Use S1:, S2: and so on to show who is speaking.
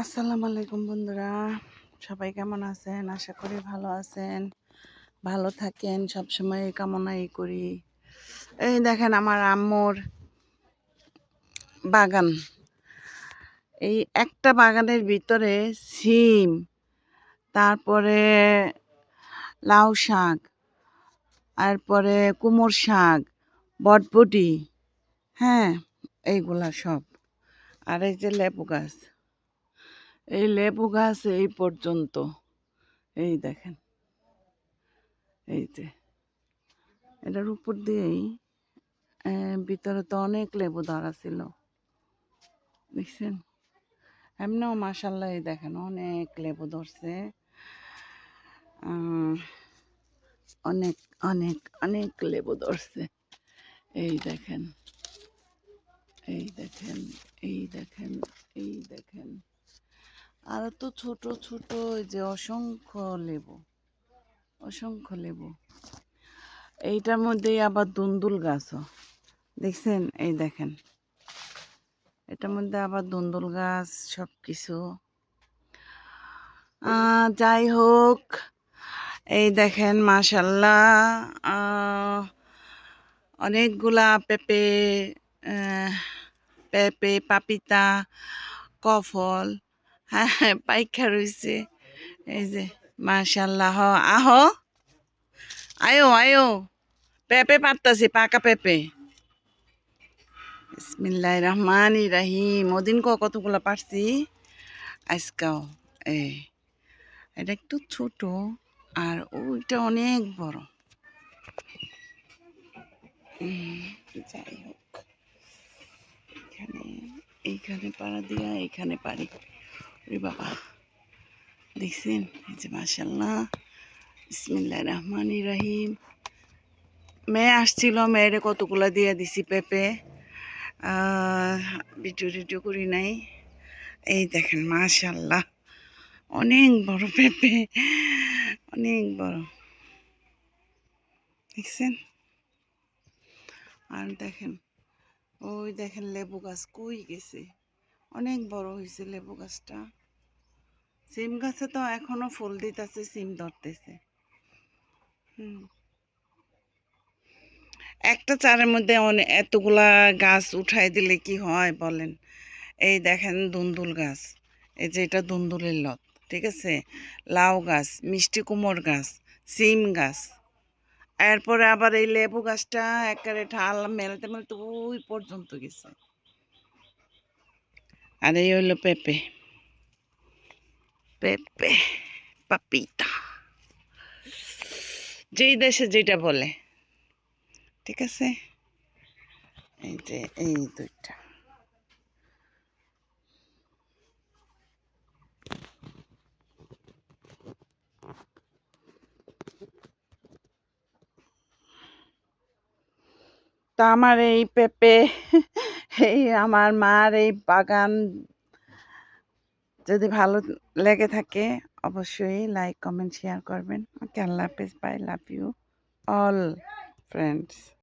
S1: আসসালামু আলাইকুম বন্ধুরা, সবাই কেমন আছেন? আশা করি ভালো আছেন, ভালো থাকেন, সবসময় এই কামনাই করি। এই দেখেন আমার আম্মুর বাগান। এই একটা বাগানের ভিতরে সিম, তারপরে লাউ শাক, তারপরে কুমড় শাক, বটবটি, হ্যাঁ, এইগুলা সব। আর এই যে লেবু গাছ, এই লেবু গাছ এই পর্যন্ত। এই দেখেন, এই যে এটার উপর দিয়েই ভিতরে তো অনেক লেবু ধরা ছিল, দেখছেন? এমনিও মাশাল্লাহ এই দেখেন অনেক লেবু ধরছে। অনেক অনেক অনেক লেবু ধরছে। এই দেখেন, এই দেখেন, এই দেখেন, এই দেখেন। আর তো ছোট ছোট এই যে অসংখ্য লেবু, অসংখ্য লেবু। এইটার মধ্যেই আবার দুন্দুল গাছও, দেখছেন? এই দেখেন, এটার মধ্যে আবার দুন্দুল গাছ, সব কিছু। যাই হোক, এই দেখেন মাশাল্লাহ অনেকগুলা পেঁপে, পেঁপে, পাপিতা, কফল, হ্যাঁ, পাইকা রয়েছে। এই যে মাশাল্লাহ, আহো, আয়ো আয়ো, পেঁপে পারতাছি, পাকা পেঁপে। বিসমিল্লাহির রহমানির রহিম। ওদিন কতগুলো পারছি, আজকাও এই এটা একটু ছোট, আর ওইটা অনেক বড়। যাই হোক, এখানে এইখানে পাড়া দিয়া এইখানে পারি। ওরে বাবা, দেখছেন? এই যে মাশাল্লাহ, বিসমিল্লাহির রহমানির রহিম। মেয়ে আসছিল, মেয়েরে কতগুলা দিয়ে দিছি পেঁপে, ভিডিও টিডিও করি নাই। এই দেখেন মাশাল্লাহ, অনেক বড় পেঁপে, অনেক বড়, দেখছেন? আর দেখেন, ওই দেখেন লেবু গাছ কই গেছে, অনেক বড় হয়েছে লেবু গাছটা। সিম গাছে তো এখনো ফুল দিতেছে, সিম ধরতেছে। একটা চারের মধ্যে এতগুলা গাছ উঠাই দিলে কি হয় বলেন? এই দেখেন দুন্দুল গাছ, এই যে এটা দুন্দুলের লত, ঠিক আছে? লাউ গাছ, মিষ্টি কুমড় গাছ, সিম গাছ, এরপরে আবার এই লেবু গাছটা একেবারে ঢাল মেলতে মেলতে ওই পর্যন্ত গেছে। আর এই হইলো পেঁপে, পেঁপে, পাপিতা, যেই দেশে যেটা বলে, ঠিক আছে? এই যে এই দুইটা। তা আমার এই পেঁপে, এই আমার মার এই বাগান যদি ভালো লেগে থাকে, অবশ্যই লাইক কমেন্ট শেয়ার করবেন। ওকে, আল্লাহ হাফেজ, bye, love you all friends.